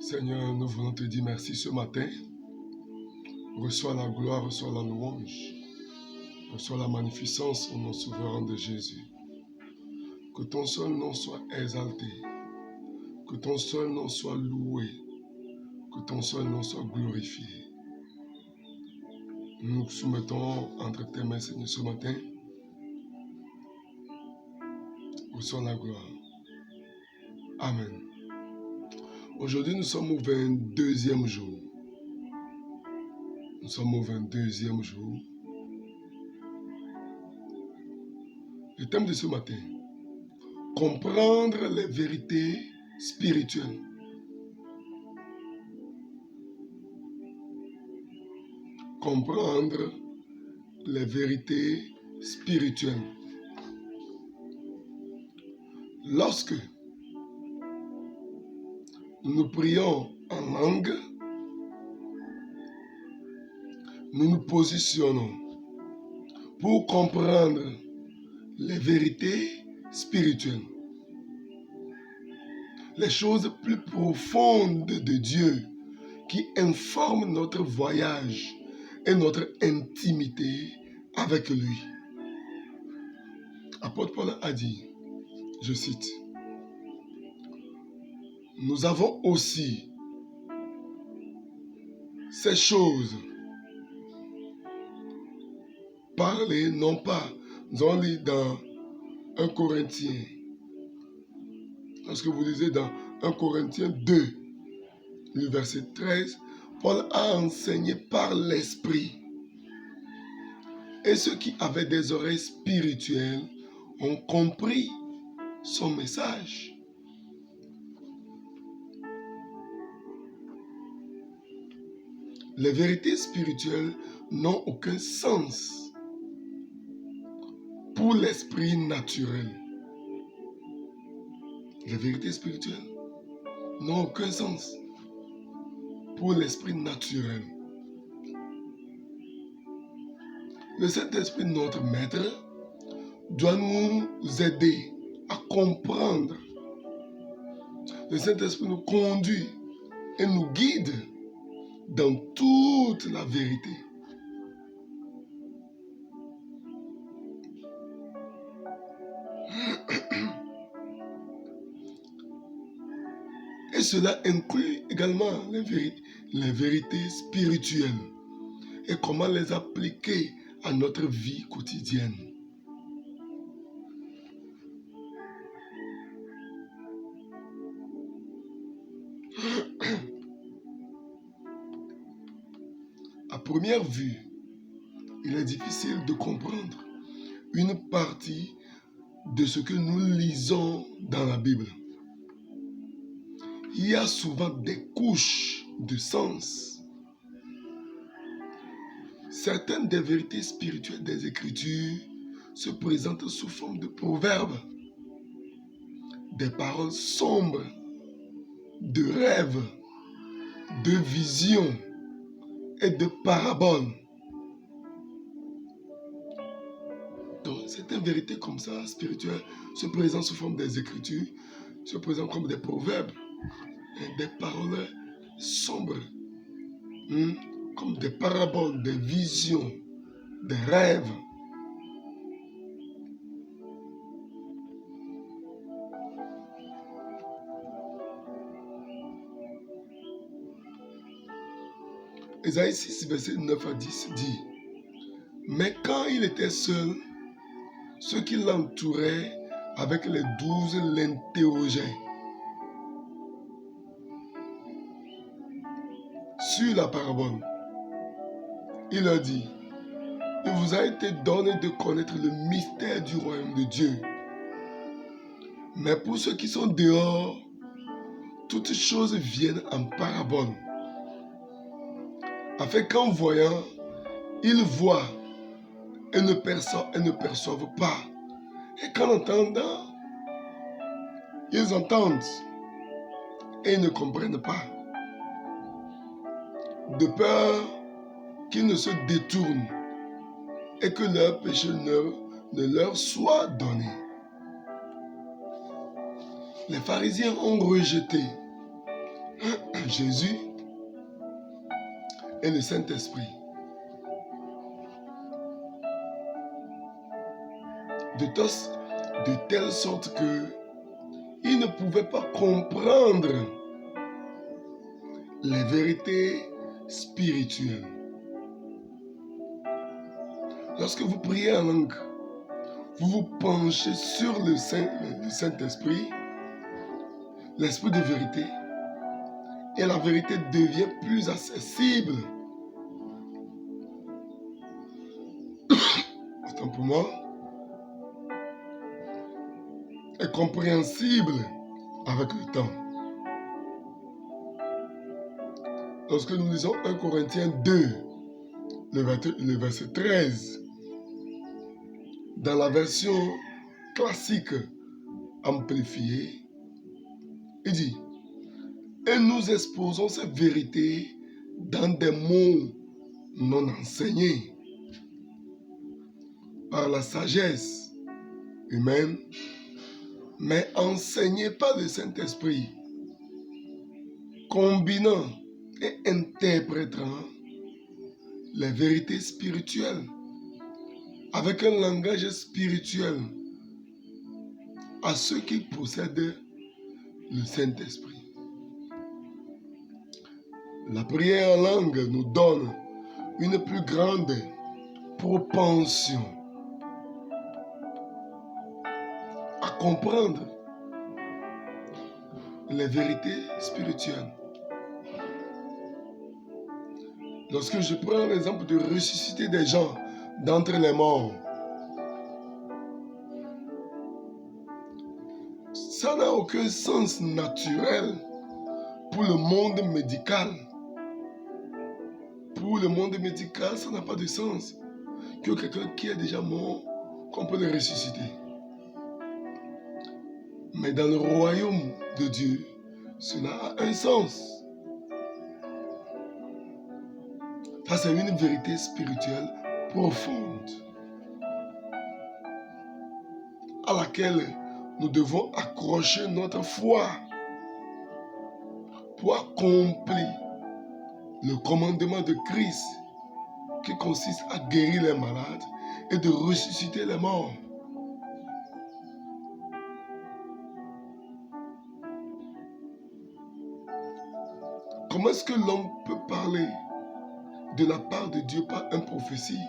Seigneur, nous voulons te dire merci ce matin. Reçois la gloire, reçois la louange, reçois la magnificence au nom souverain de Jésus. Que ton seul nom soit exalté, que ton seul nom soit loué, que ton seul nom soit glorifié. Nous nous soumettons entre tes mains, Seigneur, ce matin. Reçois la gloire. Amen. Aujourd'hui, nous sommes au 22e jour. Nous sommes au 22e jour. Le thème de ce matin, comprendre les vérités spirituelles. Comprendre les vérités spirituelles. Lorsque nous prions en langue, nous nous positionnons pour comprendre les vérités spirituelles. Les choses plus profondes de Dieu qui informent notre voyage et notre intimité avec lui. Apôtre Paul a dit, je cite, « Nous avons aussi ces choses parlées, non pas, nous allons lire dans 1 Corinthiens, lorsque vous lisez dans 1 Corinthiens 2, le verset 13, Paul a enseigné par l'Esprit. Et ceux qui avaient des oreilles spirituelles ont compris son message. Les vérités spirituelles n'ont aucun sens pour l'esprit naturel. Les vérités spirituelles n'ont aucun sens pour l'esprit naturel. Le Saint-Esprit, notre Maître, doit nous aider à comprendre. Le Saint-Esprit nous conduit et nous guide dans toute la vérité. Et cela inclut également les vérités spirituelles et comment les appliquer à notre vie quotidienne. À première vue, il est difficile de comprendre une partie de ce que nous lisons dans la Bible. Il y a souvent des couches de sens. Certaines des vérités spirituelles des Écritures se présentent sous forme de proverbes, des paroles sombres, de rêves, de visions et de paraboles. Donc, certaines vérités comme ça, spirituelles, se présentent sous forme des Écritures, se présentent comme des proverbes, des paroles sombres, comme des paraboles, des visions, des rêves. Ésaïe 6, verset 9 à 10 dit, « Mais quand il était seul, ceux qui l'entouraient avec les 12 l'interrogeaient sur la parabole. Il leur dit, « Il vous a été donné de connaître le mystère du royaume de Dieu. Mais pour ceux qui sont dehors, toutes choses viennent en parabole, afin qu'en voyant, ils voient et ne perçoivent pas. Et qu'en entendant, ils entendent et ne comprennent pas. De peur qu'ils ne se détournent et que leur péché ne leur soit donné. » Les pharisiens ont rejeté Jésus et le Saint-Esprit. De telle sorte que ils ne pouvaient pas comprendre les vérités spirituelles. Lorsque vous priez en langue, vous vous penchez sur le Saint-Esprit, l'Esprit de vérité, et la vérité devient plus accessible. Autant pour moi, est compréhensible avec le temps. Lorsque nous lisons 1 Corinthiens 2, le verset 13, dans la version classique amplifiée, il dit: et nous exposons ces vérités dans des mots non enseignés par la sagesse humaine, mais enseignés par le Saint-Esprit, combinant et interprétant les vérités spirituelles avec un langage spirituel à ceux qui possèdent le Saint-Esprit. La prière en langue nous donne une plus grande propension à comprendre les vérités spirituelles. Lorsque je prends l'exemple de ressusciter des gens d'entre les morts, ça n'a aucun sens naturel pour le monde médical. Pour le monde médical, ça n'a pas de sens que quelqu'un qui est déjà mort, qu'on peut le ressusciter. Mais dans le royaume de Dieu, cela a un sens. Ça, c'est une vérité spirituelle profonde à laquelle nous devons accrocher notre foi pour accomplir le commandement de Christ qui consiste à guérir les malades et de ressusciter les morts. Comment est-ce que l'homme peut parler de la part de Dieu par une prophétie?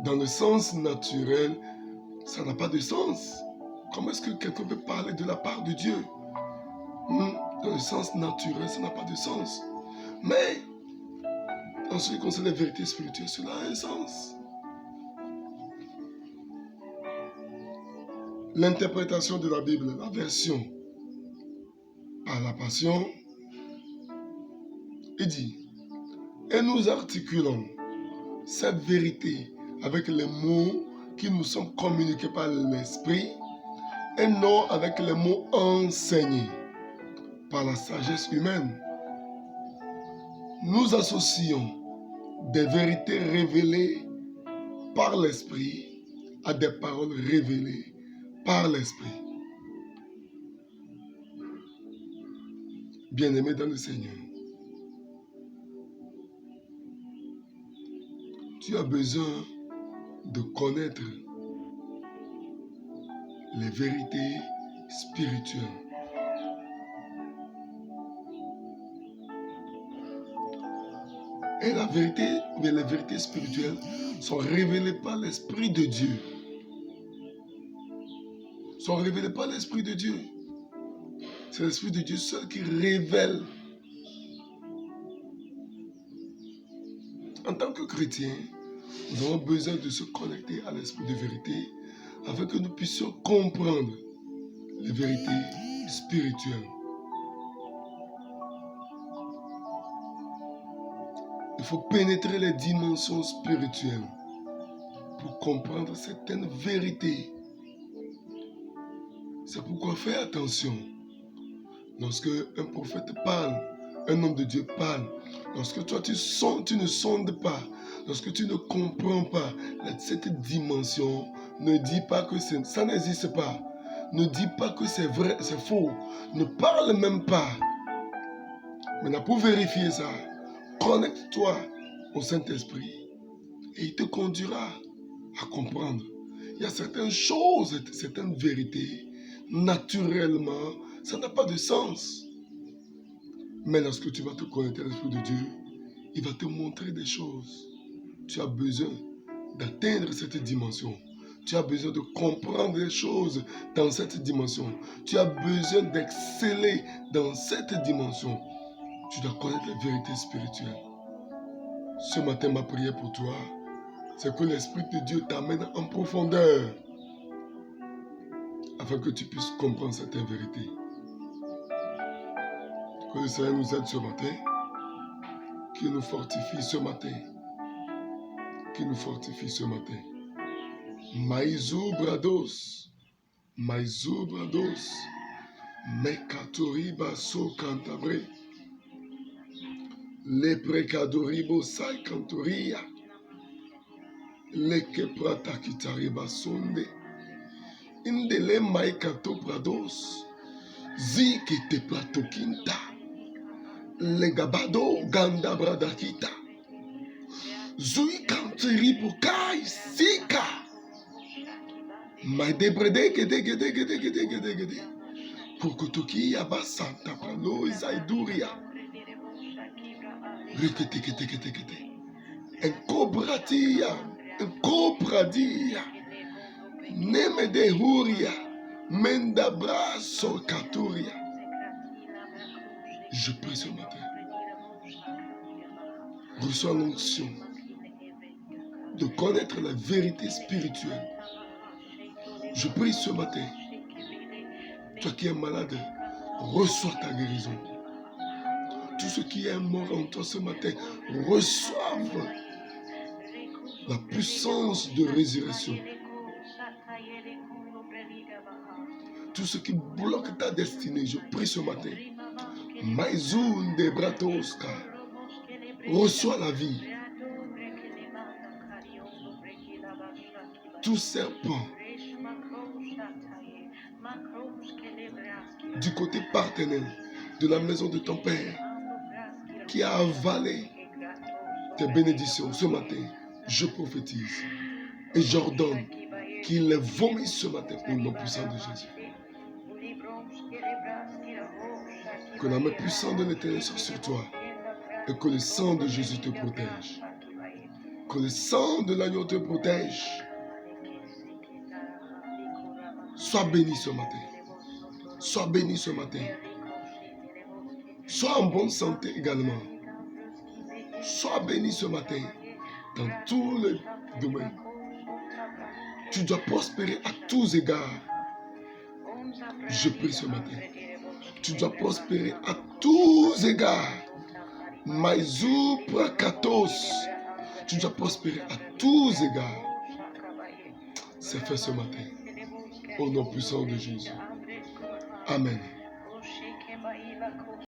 Dans le sens naturel, ça n'a pas de sens. Comment est-ce que quelqu'un peut parler de la part de Dieu? Dans le sens naturel, ça n'a pas de sens. Mais, en ce qui concerne les vérités spirituelles, cela a un sens. L'interprétation de la Bible, la version par la Passion, il dit: et nous articulons cette vérité avec les mots qui nous sont communiqués par l'Esprit et non avec les mots enseignés par la sagesse humaine. Nous associons des vérités révélées par l'Esprit à des paroles révélées par l'Esprit. Bien-aimés dans le Seigneur, tu as besoin de connaître les vérités spirituelles. Et les vérités spirituelles sont révélées par l'Esprit de Dieu. Sont révélées par l'Esprit de Dieu. C'est l'Esprit de Dieu seul qui révèle. En tant que chrétiens, nous avons besoin de se connecter à l'Esprit de vérité afin que nous puissions comprendre les vérités spirituelles. Il faut pénétrer les dimensions spirituelles pour comprendre certaines vérités. C'est pourquoi fais attention. Lorsque un prophète parle, un homme de Dieu parle, lorsque toi tu ne sondes pas, lorsque tu ne comprends pas cette dimension, ne dis pas que ça n'existe pas. Ne dis pas que c'est vrai, c'est faux. Ne parle même pas Maintenant, pour vérifier ça, connecte-toi au Saint-Esprit et il te conduira à comprendre. Il y a certaines choses, certaines vérités, naturellement, ça n'a pas de sens. Mais lorsque tu vas te connecter à l'Esprit de Dieu, il va te montrer des choses. Tu as besoin d'atteindre cette dimension. Tu as besoin de comprendre les choses dans cette dimension. Tu as besoin d'exceller dans cette dimension. Tu dois connaître la vérité spirituelle. Ce matin, ma prière pour toi, c'est que l'Esprit de Dieu t'amène en profondeur afin que tu puisses comprendre certaines vérités. Que le Seigneur nous aide ce matin, qu'il nous fortifie ce matin, qu'il nous fortifie ce matin. Maïzou brados, mekatori baso cantabre, le precadoribo sai cantoria, le keprata kitari basonde, indele maikato brados, zi te plato quinta, le gabado ganda bradakita, zui canteri bukai sika. Ma debrede gede Kukutuki abasanta pralo izaiduria Rikete Encobratia Neme de huria Menda braso katuria. Je prie ce matin, reçois l'onction de connaître la vérité spirituelle. Je prie ce matin, toi qui es malade, reçois ta guérison. Tous ceux qui est mort en toi ce matin, reçoivent la puissance de résurrection. Tout ce qui bloque ta destinée, je prie ce matin. Maïzoun de Bratoska, reçois la vie. Tout serpent du côté partenaire de la maison de ton père qui a avalé tes bénédictions ce matin, je prophétise et j'ordonne qu'il les vomisse ce matin au nom puissant de Jésus. Que la main puissante de l'Éternel soit sur toi et que le sang de Jésus te protège. Que le sang de l'agneau te protège. Sois béni ce matin. Sois béni ce matin. Sois en bonne santé également. Sois béni ce matin dans tous les domaines. Tu dois prospérer à tous égards. Je prie ce matin. Tu dois prospérer à tous égards. Maïzou prakatos. Tu dois prospérer à tous égards. C'est fait ce matin. Au nom puissant de Jésus. Amen.